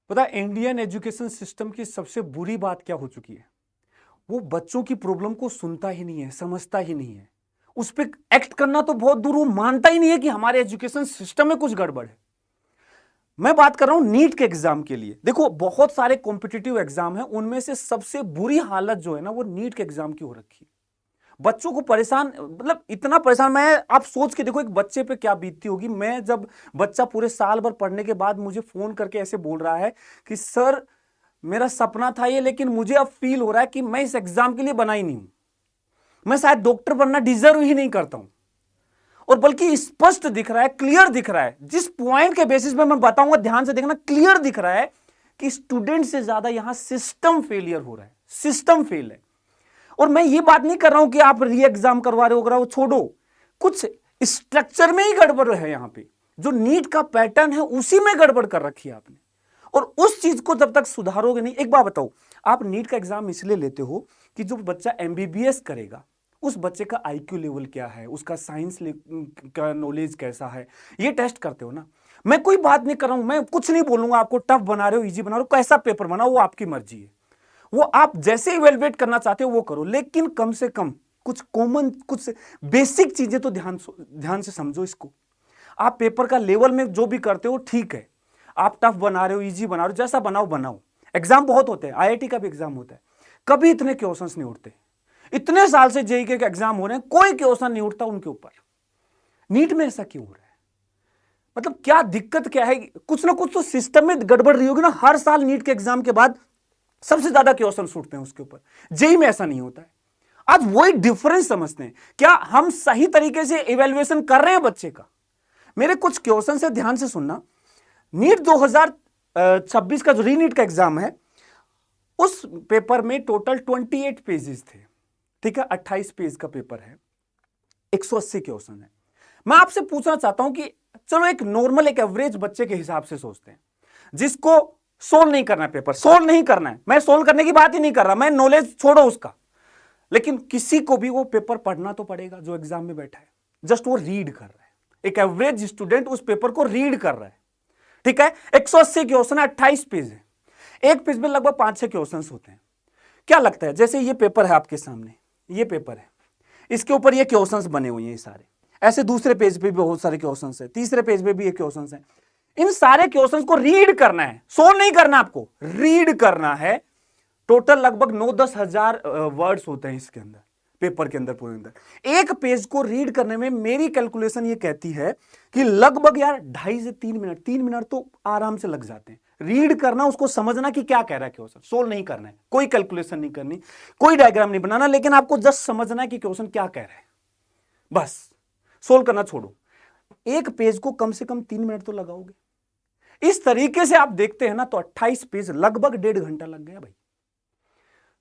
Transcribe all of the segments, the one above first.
पता है Indian education system की सबसे बुरी बात क्या हो चुकी है? वो बच्चों की प्रॉब्लम को सुनता ही नहीं है, समझता ही नहीं है। उस पर एक्ट करना तो बहुत दूर, वो मानता ही नहीं है कि हमारे एजुकेशन सिस्टम में कुछ गड़बड़ है। मैं बात कर रहा हूं नीट के एग्जाम के लिए। देखो बहुत सारे कॉम्पिटिटिव एग्जाम है, उनमें से सबसे बुरी हालत जो है ना वो नीट के एग्जाम की हो रखी है। बच्चों को परेशान, मतलब इतना परेशान। मैं आप सोच के देखो एक बच्चे पे क्या बीतती होगी। मैं जब बच्चा पूरे साल भर पढ़ने के बाद मुझे फोन करके ऐसे बोल रहा है कि सर मेरा सपना था ये, लेकिन मुझे अब फील हो रहा है कि मैं इस एग्जाम के लिए बना ही नहीं हूं, मैं शायद डॉक्टर बनना डिजर्व ही नहीं करता हूं। और बल्कि स्पष्ट दिख रहा है, क्लियर दिख रहा है, जिस पॉइंट के बेसिस पे मैं बताऊंगा ध्यान से देखना, क्लियर दिख रहा है कि स्टूडेंट से ज्यादा यहां सिस्टम फेलियर हो रहा है, सिस्टम फेल है। और मैं ये बात नहीं कर रहा हूं कि आप री एग्जाम करवा रहे हो, वो छोड़ो, कुछ स्ट्रक्चर में ही गड़बड़ है यहां पे। जो नीट का पैटर्न है उसी में गड़बड़ कर रखी है आपने, और उस चीज को जब तक सुधारोगे नहीं। एक बात बताओ, आप नीट का एग्जाम इसलिए लेते हो कि जो बच्चा एमबीबीएस करेगा उस बच्चे का आईक्यू लेवल क्या है, उसका साइंस का नॉलेज कैसा है, ये टेस्ट करते हो ना। मैं कोई बात नहीं कर रहा हूं, मैं कुछ नहीं बोलूंगा आपको टफ बना रहे हो, इजी बना रहे हो, कैसा पेपर बनाओ वो आपकी मर्जी है। वो आप जैसे इवेलुएट करना चाहते हो वो करो, लेकिन कम से कम कुछ कॉमन, कुछ बेसिक चीजें तो ध्यान से समझो इसको। आप पेपर का लेवल में जो भी करते हो ठीक है, आप टफ बना रहे हो, इजी बना रहे हो, जैसा बनाओ बनाओ। एग्जाम बहुत होते हैं, आईआईटी का भी एग्जाम होता है, कभी इतने क्वेश्चंस नहीं उठते। इतने साल से जेईई के एग्जाम हो रहे हैं, कोई क्वेश्चन नहीं उठता उनके ऊपर। नीट में ऐसा क्यों हो रहा है? मतलब क्या दिक्कत क्या है? कुछ ना कुछ तो सिस्टम में गड़बड़ रही होगी ना। हर साल नीट के एग्जाम के बाद सबसे ज्यादा क्वेश्चन उठते हैं उसके ऊपर, जेईई में ऐसा नहीं होता है। आज वही डिफरेंस समझते हैं, क्या हम सही तरीके से इवेल्युएशन कर रहे हैं बच्चे का? मेरे कुछ क्वेश्चन से ध्यान से सुनना। नीट 2026 का जो रीनीट का एग्जाम है, उस पेपर में टोटल 28 पेजेस थे, ठीक है, 28 पेज का पेपर है, 180 क्वेश्चन है। मैं आपसे पूछना चाहता हूं कि चलो एक नॉर्मल, एक एवरेज बच्चे के हिसाब से सोचते हैं, जिसको सोल्व नहीं करना है, पेपर सोल्व नहीं करना है, मैं सोल्व करने की बात ही नहीं कर रहा, मैं नॉलेज छोड़ो उसका, लेकिन किसी को भी वो पेपर पढ़ना तो पड़ेगा जो एग्जाम में बैठा है। जस्ट वो रीड कर रहा है, एक एवरेज स्टूडेंट उस पेपर को रीड कर रहा है, ठीक है। 180 क्वेश्चन है, 28 पेज है, एक पेज में लगभग 5-6 क्वेश्चन होते हैं। क्या लगता है, जैसे ये पेपर है आपके सामने, ये पेपर है, इसके ऊपर ये क्वेश्चंस बने हुए हैं सारे, ऐसे दूसरे पेज पे भी बहुत सारे क्वेश्चंस हैं, तीसरे पेज पे भी ये क्वेश्चंस हैं। इन सारे क्वेश्चंस को रीड करना है, सोल्व नहीं करना, आपको रीड करना है। टोटल लगभग 9-10 हजार वर्ड्स होते हैं इसके अंदर, पेपर के अंदर, पूरे अंदर। एक पेज को रीड करने में मेरी कैलकुलेशन ये कहती है कि लगभग यार 2.5 से 3 मिनट, 3 मिनट तो आराम से लग जाते हैं। रीड करना, उसको समझना कि क्या कह रहा है क्वेश्चन, सोल्व नहीं करना है, कोई कैलकुलेशन नहीं करनी, कोई डायग्राम नहीं बनाना, लेकिन आपको जस्ट समझना है कि क्वेश्चन क्या कह रहा है, बस। सोल्व करना छोड़ो, एक पेज को कम से कम 3 मिनट तो लगाओगे। इस तरीके से आप देखते हैं ना, तो 28 पेज लगभग 1.5 घंटा लग गया भाई।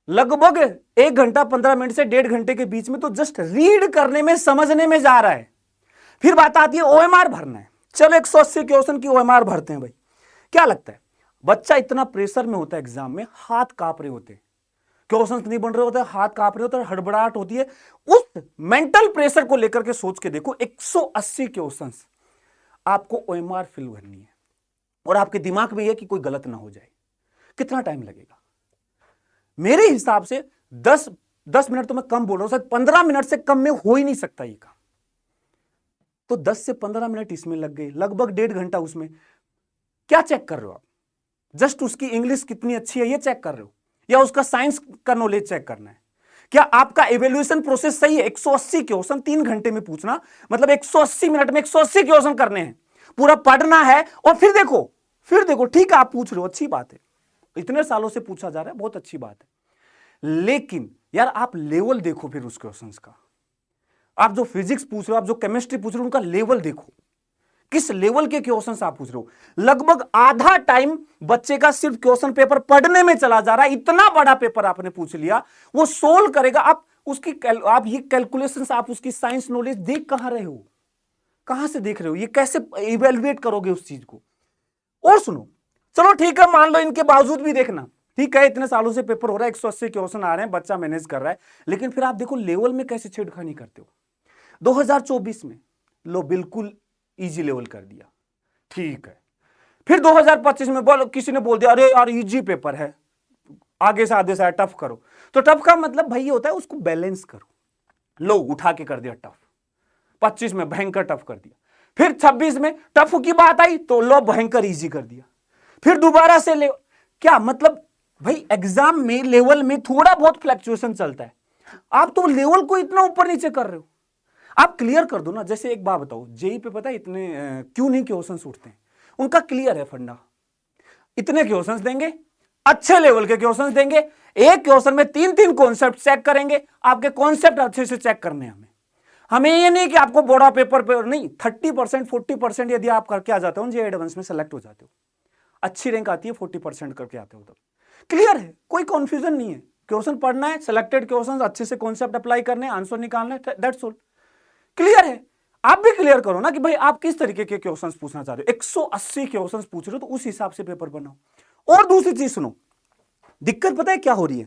लगभग 1 घंटा 15 मिनट से 1.5 घंटे के बीच में तो जस्ट रीड करने में, समझने में जा रहा है। फिर बात आती है ओएमआर भरना है। चलो 180 क्वेश्चन की ओएमआर भरते हैं भाई। क्या लगता है, बच्चा इतना प्रेशर में होता है एग्जाम में, हाथ कांप रहे होते हैं, क्वेश्चन नहीं बन रहे होते, हाथ कांप रहे होते हैं, हड़बड़ाहट होती है। उस मेंटल प्रेशर को लेकर के सोच के देखो, 180 क्वेश्चन आपको ओएमआर फिल करनी है, और आपके दिमाग में यह कि कोई गलत ना हो जाए, कितना टाइम लगेगा? मेरे हिसाब से 10 मिनट तो मैं कम बोल रहा हूं, शायद 15 मिनट से कम में हो ही नहीं सकता ये काम। तो 10 से 15 मिनट इसमें लग गए, लगभग 1.5 घंटा उसमें। क्या चेक कर रहे हो आप? जस्ट उसकी इंग्लिश कितनी अच्छी है ये चेक कर रहे हो, या उसका साइंस का नॉलेज चेक करना है? क्या आपका इवेल्युएशन प्रोसेस सही है? 180 क्वेश्चन 3 घंटे में पूछना, मतलब 180 मिनट में 180 क्वेश्चन करने हैं, पूरा पढ़ना है। और फिर देखो, ठीक है आप पूछ रहे हो, अच्छी बात है, इतने सालों से पूछा जा रहा है, बहुत अच्छी बात है, लेकिन यार आप लेवल देखो फिर उस क्वेश्चंस का। आप जो फिजिक्स पूछ रहे हो, आप जो केमिस्ट्री पूछ रहे हो, उनका लेवल देखो, किस लेवल के क्वेश्चंस आप पूछ रहे हो। लगभग आधा टाइम बच्चे का सिर्फ क्वेश्चन पेपर पढ़ने में चला जा रहा है। इतना बड़ा पेपर आपने पूछ लिया, वो सोल्व करेगा। आप ये कैलकुलेशंस, आप उसकी साइंस नॉलेज देख कहां रहे हो, कहां से देख रहे हो, ये कैसे इवेल्युएट करोगे उस चीज को? और सुनो, चलो ठीक है, मान लो इनके बावजूद भी देखना, ठीक है, इतने सालों से पेपर हो रहा है, 180 क्वेश्चन आ रहे हैं, बच्चा मैनेज कर रहा है, लेकिन फिर आप देखो लेवल में कैसे छेड़खानी करते हो। 2024 में लो बिल्कुल इजी लेवल कर दिया, ठीक है, फिर 2025 में किसी ने बोल दिया अरे यार इजी पेपर है, आगे से आधे से टफ करो। तो टफ का मतलब भाई ये होता है उसको बैलेंस करो। लो उठा के कर दिया टफ, 25 में भयंकर टफ कर दिया, फिर 26 में टफ की बात आई तो लो भयंकर इजी कर दिया, फिर दोबारा से ले। क्या मतलब भाई एग्जाम में लेवल में थोड़ा बहुत फ्लक्चुएशन चलता है, आप तो लेवल को इतना ऊपर नीचे कर रहे हो, आप क्लियर कर दो ना। जैसे एक बात बताओ, जेई पे पता है इतने क्यों नहीं क्वेश्चंस उठते हैं? उनका क्लियर है फंडा, इतने क्वेश्चंस देंगे, अच्छे लेवल के क्वेश्चंस देंगे, एक क्वेश्चन में 3-3 कॉन्सेप्ट चेक करेंगे, आपके कॉन्सेप्ट अच्छे से चेक करने हमें हमें ये नहीं कि आपको बड़ा पेपर पे नहीं, 30% 40% यदि आप करके आ जाते हो जेईई एडवांस में सेलेक्ट हो जाते हो, अच्छी रैंक आती है 40% करके आते हो, तब क्लियर है, कोई कंफ्यूजन नहीं है। क्वेश्चन पढ़ना है, सिलेक्टेड क्वेश्चन अच्छे से कॉन्सेप्ट अप्लाई करने, आंसर निकालना है, दैट्स ऑल, क्लियर है। आप भी क्लियर करो ना कि भाई आप किस तरीके के क्वेश्चंस पूछना चाह रहे हो। 180 क्वेश्चंस पूछ रहे हो तो उस हिसाब से पेपर बनाओ। और दूसरी चीज सुनो, दिक्कत पता है क्या हो रही है?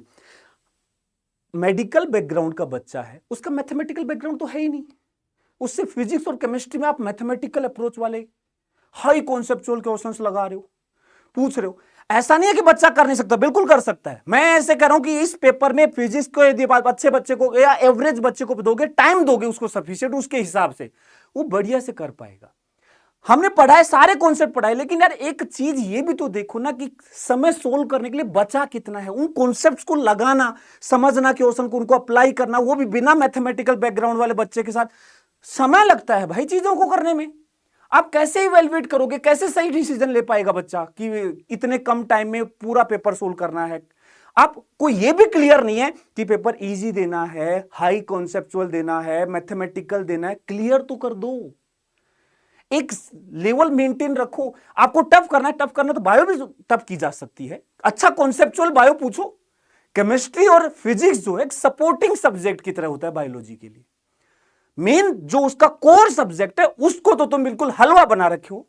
मेडिकल बैकग्राउंड का बच्चा है, उसका मैथमेटिकल बैकग्राउंड तो है ही नहीं, उससे फिजिक्स और केमिस्ट्री में आप मैथमेटिकल अप्रोच वाले हाई कॉन्सेप्चुअल क्वेश्चंस लगा रहे हो, पूछ रहे हो। ऐसा नहीं है कि बच्चा कर नहीं सकता, बिल्कुल कर सकता है। मैं ऐसे कह रहा हूं कि इस पेपर में फिजिक्स को यदि अच्छे बच्चे को या एवरेज बच्चे को दोगे, टाइम दोगे उसको सफिशिएंट, उसके हिसाब से वो बढ़िया से कर पाएगा। हमने पढ़ाए, सारे कॉन्सेप्ट पढ़ाए, लेकिन यार एक चीज ये भी तो देखो ना कि समय सोल्व करने के लिए बचा कितना है, उन कॉन्सेप्ट्स को लगाना, समझना, क्वेश्चन को उनको अप्लाई करना, वो भी बिना मैथमेटिकल बैकग्राउंड वाले बच्चे के साथ समय लगता है भाई चीजों को करने में। आप कैसे इवैल्यूएट करोगे, कैसे सही डिसीजन ले पाएगा बच्चा कि इतने कम टाइम में पूरा पेपर सोल्व करना है? आपको ये भी क्लियर नहीं है कि पेपर इजी देना है, हाई कॉन्सेप्चुअल देना है, मैथमेटिकल देना है, क्लियर तो कर दो, एक लेवल मेंटेन रखो। आपको टफ करना है, टफ करना तो बायो भी टफ की जा सकती है, अच्छा कॉन्सेप्चुअल बायो पूछो। केमिस्ट्री और फिजिक्स जो है एक सपोर्टिंग सब्जेक्ट की तरह होता है बायोलॉजी के लिए, मेन जो उसका कोर सब्जेक्ट है उसको तो तुम बिल्कुल हलवा बना रखे हो,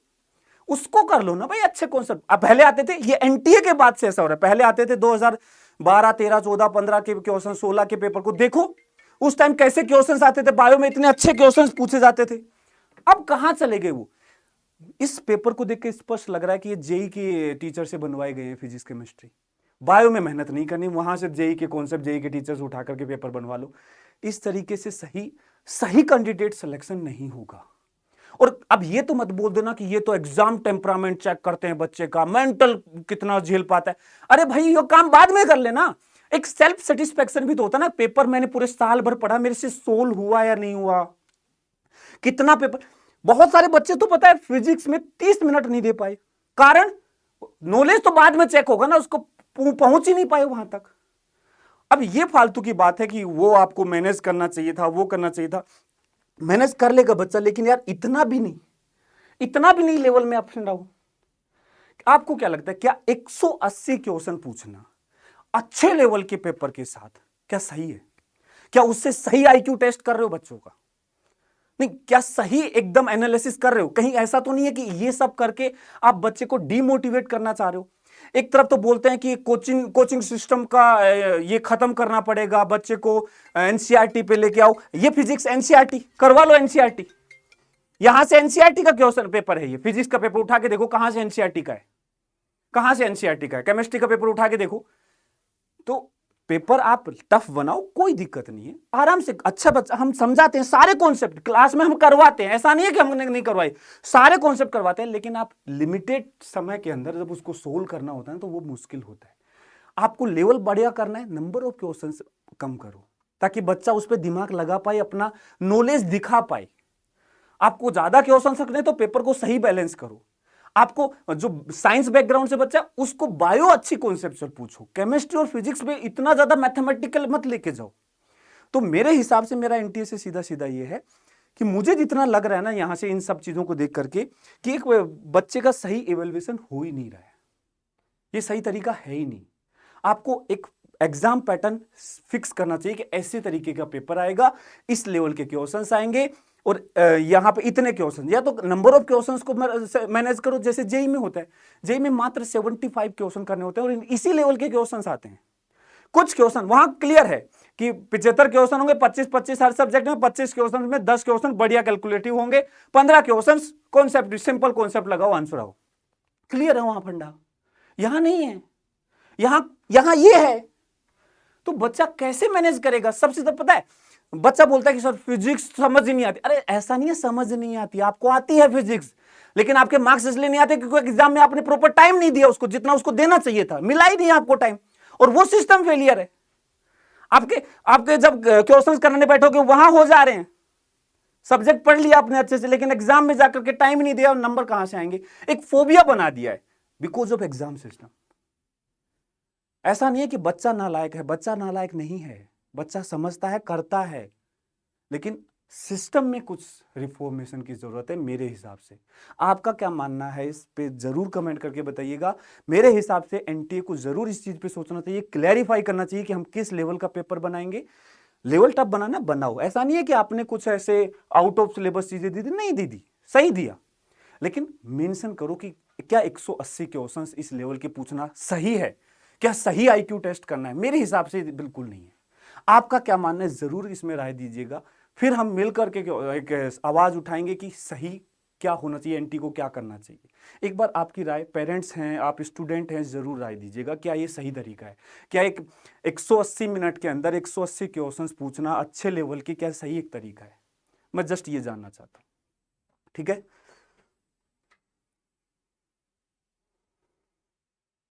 उसको कर लो ना भाई अच्छे कॉन्सेप्ट। अब पहले आते थे, ये एनटीए के बाद से ऐसा हो रहा है, पहले आते थे 2012 13 14 15 के क्वेश्चन, 16 के पेपर को देखो उस टाइम कैसे क्वेश्चंस आते थे, बायो में इतने अच्छे क्वेश्चंस पूछे जाते थे। अब कहां चले गए वो? इस पेपर को देख के स्पष्ट लग रहा है कि ये जेई के टीचर से बनवाए गए हैं फिजिक्स केमिस्ट्री, बायो में मेहनत नहीं करनी, वहां से जेई के कॉन्सेप्ट जेई के टीचर्स उठा करके पेपर बनवा लो। इस तरीके से सही कैंडिडेट सिलेक्शन नहीं होगा। और अब ये तो मत बोल देना कि ये तो एग्जाम टेम्परामेंट चेक करते हैं बच्चे का, मेंटल कितना झेल पाता है। अरे भाई ये काम बाद में कर लेना, एक सेल्फ सेटिस्फेक्शन भी तो होता है ना। पेपर मैंने पूरे साल भर पढ़ा, मेरे से सोल्व हुआ या नहीं हुआ, कितना पेपर। बहुत सारे बच्चे तो पता है फिजिक्स में 30 मिनट नहीं दे पाए, कारण नॉलेज तो बाद में चेक होगा ना, उसको पहुंच ही नहीं पाए वहां तक। अब ये फालतू की बात है कि वो आपको मैनेज करना चाहिए था, वो करना चाहिए था, मैनेज कर लेगा बच्चा, लेकिन यार इतना भी नहीं लेवल में अप एंड डाउन। आपको क्या लगता है, क्या 180 क्वेश्चन पूछना अच्छे लेवल के पेपर के साथ क्या सही है? क्या उससे सही आईक्यू टेस्ट कर रहे हो बच्चों का? नहीं, क्या सही एकदम एनालिसिस कर रहे हो? कहीं ऐसा तो नहीं है कि ये सब करके आप बच्चे को डीमोटिवेट करना चाह रहे हो? एक तरफ तो बोलते हैं कि कोचिंग सिस्टम का ये खत्म करना पड़ेगा, बच्चे को एनसीईआरटी पे लेके आओ, ये फिजिक्स एनसीईआरटी करवा लो, एनसीईआरटी यहां से एनसीईआरटी का क्वेश्चन पेपर है, ये फिजिक्स का पेपर उठा के देखो कहां से एनसीईआरटी का है, कहां से एनसीईआरटी का है। केमिस्ट्री का पेपर उठा के देखो, तो पेपर आप टफ बनाओ, कोई दिक्कत नहीं है, आराम से। अच्छा बच्चा, हम समझाते हैं सारे कॉन्सेप्ट, क्लास में हम करवाते हैं, ऐसा नहीं है कि हमने नहीं करवाए, सारे कॉन्सेप्ट करवाते हैं, लेकिन आप लिमिटेड समय के अंदर जब उसको सोल्व करना होता है तो वो मुश्किल होता है। आपको लेवल बढ़िया करना है, नंबर ऑफ क्वेश्चन कम करो ताकि बच्चा उस पर दिमाग लगा पाए, अपना नॉलेज दिखा पाए। आपको ज्यादा क्वेश्चन रखने तो पेपर को सही बैलेंस करो। आपको जो साइंस बैकग्राउंड से बच्चा, उसको बायो अच्छी कॉन्सेप्चुअल पूछो, केमिस्ट्री और फिजिक्स में इतना ज्यादा मैथमेटिकल मत लेके जाओ। तो मेरे हिसाब से मेरा एनटीए से सीधा सीधा ये है कि मुझे जितना लग रहा है ना यहां से इन सब चीजों को देख करके कि एक बच्चे का सही इवैल्यूएशन हो ही नहीं रहा है, ये सही तरीका है ही नहीं। आपको एक एग्जाम पैटर्न फिक्स करना चाहिए कि ऐसे तरीके का पेपर आएगा, इस लेवल के क्वेश्चंस आएंगे और यहां पे इतने क्वेश्चन, या तो नंबर ऑफ क्वेश्चंस को मैनेज करो जैसे जेई में होता है। जेई में मात्र 75 क्वेश्चन करने होते हैं और इसी लेवल के क्वेश्चंस आते हैं। कुछ क्वेश्चन वहां क्लियर है कि 75 क्वेश्चन होंगे, 25-25 हर सब्जेक्ट में, 25 क्वेश्चन में 10 क्वेश्चन बढ़िया कैलकुलेटिव होंगे, 15 क्वेश्चन कॉन्सेप्ट, सिंपल कॉन्सेप्ट लगाओ, आंसर आओ। क्लियर है वहां फंडा, यहां नहीं है, यहां ये है। तो बच्चा कैसे मैनेज करेगा? सबसे ज्यादा पता है, बच्चा बोलता है कि सर फिजिक्स समझ ही नहीं आती। अरे ऐसा नहीं है समझ नहीं आती, आपको आती है फिजिक्स, लेकिन आपके मार्क्स इसलिए नहीं आते क्योंकि एग्जाम में आपने प्रॉपर टाइम नहीं दिया उसको, जितना उसको देना चाहिए था, मिला ही नहीं आपको टाइम, और वो सिस्टम फेलियर है। आपके जब क्वेश्चंस करने बैठोगे वहां हो जा रहे हैं, सब्जेक्ट पढ़ लिया आपने अच्छे से, लेकिन एग्जाम में जाकर के टाइम ही नहीं दिया और नंबर कहां से आएंगे? एक फोबिया बना दिया है बिकॉज ऑफ एग्जाम सिस्टम। ऐसा नहीं है कि बच्चा नालायक है, बच्चा नालायक नहीं है, बच्चा समझता है, करता है, लेकिन सिस्टम में कुछ रिफॉर्मेशन की जरूरत है मेरे हिसाब से। आपका क्या मानना है इस पे जरूर कमेंट करके बताइएगा। मेरे हिसाब से एनटीए को जरूर इस चीज पे सोचना चाहिए, क्लैरिफाई करना चाहिए कि हम किस लेवल का पेपर बनाएंगे। लेवल टफ बनाना बनाओ, ऐसा नहीं है कि आपने कुछ ऐसे आउट ऑफ सिलेबस चीजें दी थी, नहीं दी, सही दिया, लेकिन मेंशन करो कि क्या 180 क्वेश्चंस इस लेवल के पूछना सही है, क्या सही आईक्यू टेस्ट करना है? मेरे हिसाब से बिल्कुल नहीं है। आपका क्या मानना है जरूर इसमें राय दीजिएगा, फिर हम मिलकर के एक आवाज उठाएंगे कि सही क्या होना चाहिए, एनटी को क्या करना चाहिए। एक बार आपकी राय, पेरेंट्स हैं, आप स्टूडेंट हैं, जरूर राय दीजिएगा, क्या ये सही तरीका है? क्या एक 180 मिनट के अंदर 180 क्वेश्चंस पूछना अच्छे लेवल की, क्या सही एक तरीका है? मैं जस्ट ये जानना चाहता हूं। ठीक है।